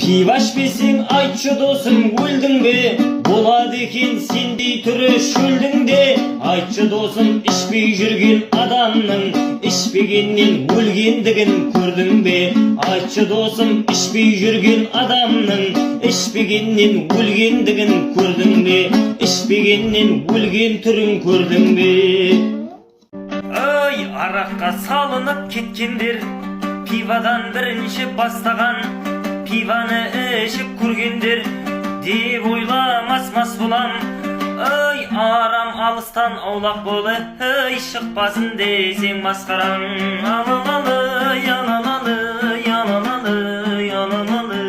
Pива ішпесең айтшы досым, өлдің бе? Болады екен сендей түрі шөлдің де. Айтшы досым, ішпей жүрген адамның ішпегеннен өлгендігін көрдің бе? Айтшы досым, ішпей жүрген адамның ішпегеннен өлгендігін көрдің бе? Ішпегеннен өлген түрін көрдің бе? Ой, араққа салынып кеткендер, пивадан бірінші бастаған, пиваны ішіп көргендер деп ойламас болам. Ой, арам алыстан аулақ болы, ой, шықпасын десең масқарам. Алалалы, ялалалы, ялалалы, ялалалы.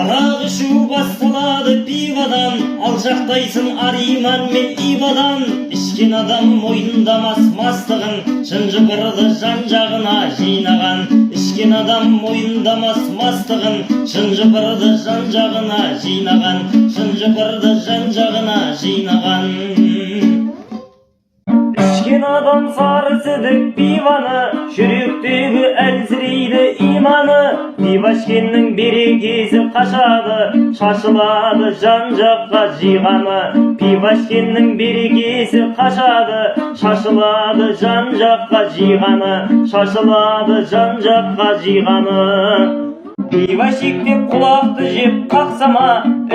Арақ ішу басталады пивадан, алжақтайсың ар иман мен ивадан. Ішкен адам мойындамас мастығын, шынжыпырды жан-жағына жинаған. Ішкен адам мойындамас мастығын, шынжыпырды жан-жағына жинаған. Шынжыпырды жан-жағына жинаған. Ішкен адам сарысыдық пиваны, жүректегі әлсірейді иманы. Пива ішкеннің берекесі қашады, шашылады жан-жаққа жиғаны. Пива ішкеннің берекесі қашады, шашылады жан-жаққа жиғаны. Шашылады жан-жаққа жиғаны. Пива шектеп құлақты жеп қақсама,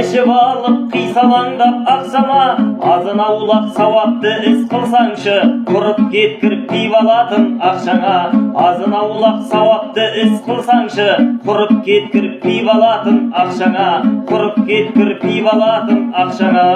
ішіп алып қисалаңдап ақсама. Азын аулақ сауапты іс қылсаңшы, құрып кеткір пивалатын ақшаңа. Азын аулақ сауапты іс қылсаңшы, құрып кеткір пивалатын ақшаңа. Құрып кеткір пивалатын ақшаңа.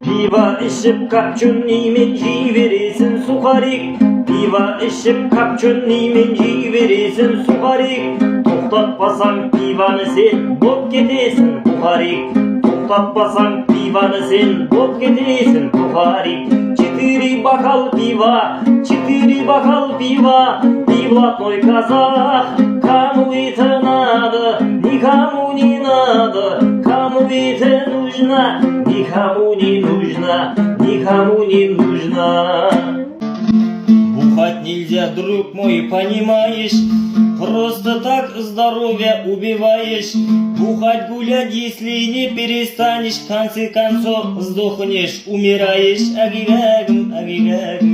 Пива ішіп копченыймен жей бересің сухарик. Пива ішіп копченыймен жей бересің сухарик. Тоқтатпасаң пиваны сен боп кетесің бухарик. Тоқтатпасаң пиваны сен боп кетесің бухарик. 4 бокал пива, 4 бокал пива, пивлатной казах. Кому это надо, никому не надо. Кому это нужно, никому не нужно, никому не нужно. Бухать нельзя, друг мой, понимаешь? Просто так здоровье убиваешь. Бухать, гулять, если не перестанешь, в конце концов сдохнешь, умираешь. Агигагм, агигагм.